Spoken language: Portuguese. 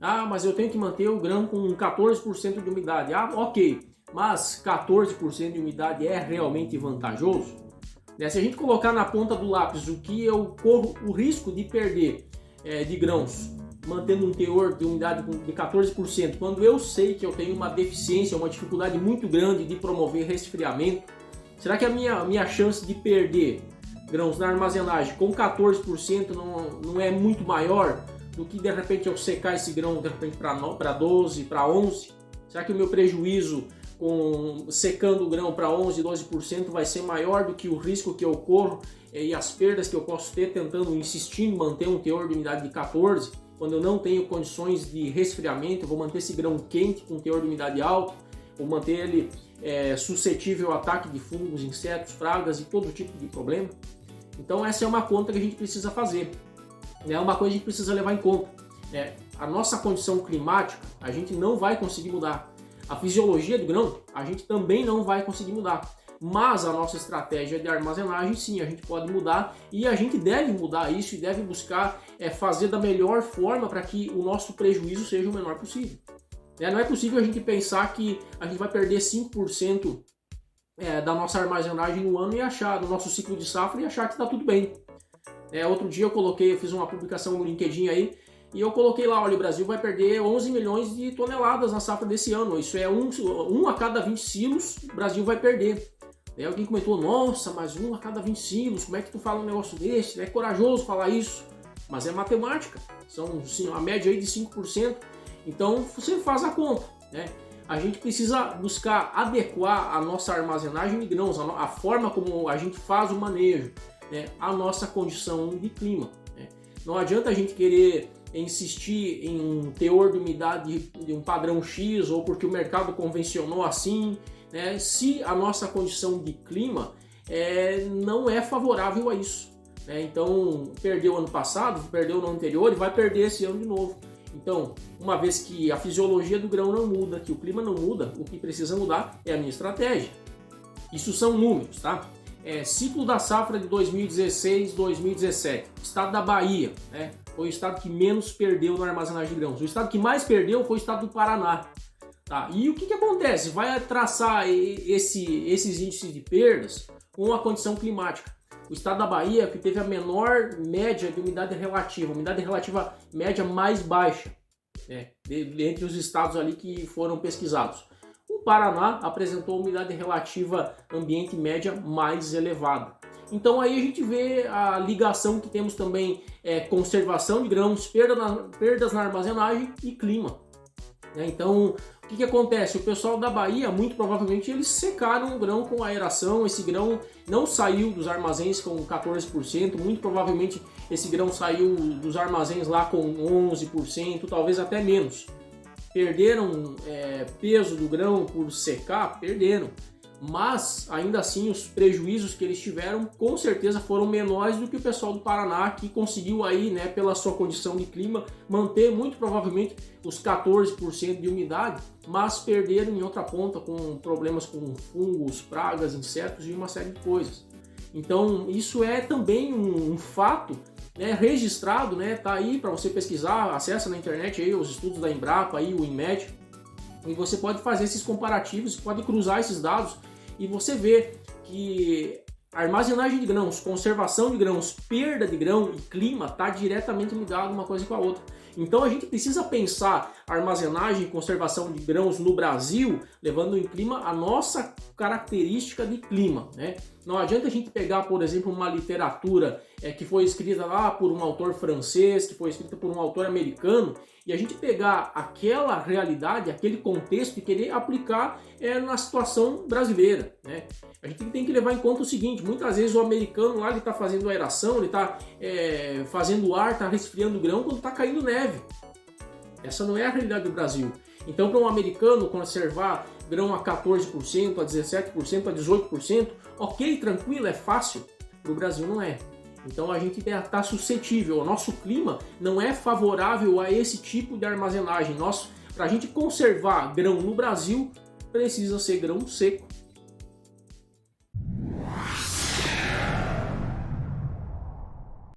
Ah, mas eu tenho que manter o grão com 14% de umidade. Ah, ok, mas 14% de umidade é realmente vantajoso? Se a gente colocar na ponta do lápis o que eu corro o risco de perder de grãos, mantendo um teor de umidade de 14%, quando eu sei que eu tenho uma deficiência, uma dificuldade muito grande de promover resfriamento, será que a minha chance de perder grãos na armazenagem com 14% não é muito maior do que de repente eu secar esse grão de repente para 12, para 11? Será que o meu prejuízo secando o grão para 11, 12% vai ser maior do que o risco que eu corro e as perdas que eu posso ter tentando insistir em manter um teor de umidade de 14, quando eu não tenho condições de resfriamento? Eu vou manter esse grão quente com teor de umidade alto, vou manter ele suscetível ao ataque de fungos, insetos, pragas e todo tipo de problema. Então essa é uma conta que a gente precisa fazer, é uma coisa que a gente precisa levar em conta. A nossa condição climática a gente não vai conseguir mudar. A fisiologia do grão a gente também não vai conseguir mudar, mas a nossa estratégia de armazenagem sim, a gente pode mudar e a gente deve mudar isso e deve buscar fazer da melhor forma para que o nosso prejuízo seja o menor possível. Não é possível a gente pensar que a gente vai perder 5% da nossa armazenagem no ano e achar, no nosso ciclo de safra, e achar que está tudo bem. Outro dia eu fiz uma publicação no LinkedIn aí, e eu coloquei lá, olha, o Brasil vai perder 11 milhões de toneladas na safra desse ano. Isso é um a cada 20 silos o Brasil vai perder. Alguém comentou, nossa, mas 1 a cada 20 silos, como é que tu fala um negócio desse? É corajoso falar isso, mas é matemática. São a média aí de 5%. Então você faz a conta. A gente precisa buscar adequar a nossa armazenagem de grãos, a forma como a gente faz o manejo, à nossa condição de clima. Não adianta a gente querer insistir em um teor de umidade de um padrão X ou porque o mercado convencionou assim, se a nossa condição de clima não é favorável a isso. Então, perdeu ano passado, perdeu no ano anterior e vai perder esse ano de novo. Então, uma vez que a fisiologia do grão não muda, que o clima não muda, o que precisa mudar é a minha estratégia. Isso são números, tá? Ciclo da safra de 2016-2017, estado da Bahia, foi o estado que menos perdeu na armazenagem de grãos. O estado que mais perdeu foi o estado do Paraná. Tá? E o que acontece? Vai traçar esses índices de perdas com a condição climática. O estado da Bahia que teve a menor média de umidade relativa média mais baixa, entre os estados ali que foram pesquisados. O Paraná apresentou umidade relativa ambiente média mais elevada. Então aí a gente vê a ligação que temos também conservação de grãos, perdas na armazenagem e clima. Então o que acontece? O pessoal da Bahia, muito provavelmente, eles secaram o grão com aeração, esse grão não saiu dos armazéns com 14%, muito provavelmente esse grão saiu dos armazéns lá com 11%, talvez até menos. Perderam peso do grão por secar? Perderam. Mas, ainda assim, os prejuízos que eles tiveram, com certeza, foram menores do que o pessoal do Paraná, que conseguiu aí, pela sua condição de clima, manter muito provavelmente os 14% de umidade, mas perderam em outra ponta com problemas com fungos, pragas, insetos e uma série de coisas. Então, isso é também um fato registrado, tá aí para você pesquisar, acessa na internet aí os estudos da Embrapa, aí, o INMET, e você pode fazer esses comparativos, pode cruzar esses dados e você vê que armazenagem de grãos, conservação de grãos, perda de grão e clima está diretamente ligado uma coisa com a outra. Então a gente precisa pensar armazenagem e conservação de grãos no Brasil, levando em clima a nossa característica de clima. Não adianta a gente pegar, por exemplo, uma literatura que foi escrita lá por um autor francês, que foi escrita por um autor americano, e a gente pegar aquela realidade, aquele contexto e querer aplicar na situação brasileira. A gente tem que levar em conta o seguinte: muitas vezes o americano lá está fazendo aeração, ele está fazendo ar, está resfriando o grão quando está caindo neve. Essa não é a realidade do Brasil. Então, para um americano conservar grão a 14%, a 17%, a 18%, ok, tranquilo, é fácil. Para o Brasil não é. Então a gente está suscetível, o nosso clima não é favorável a esse tipo de armazenagem. Para a gente conservar grão no Brasil, precisa ser grão seco.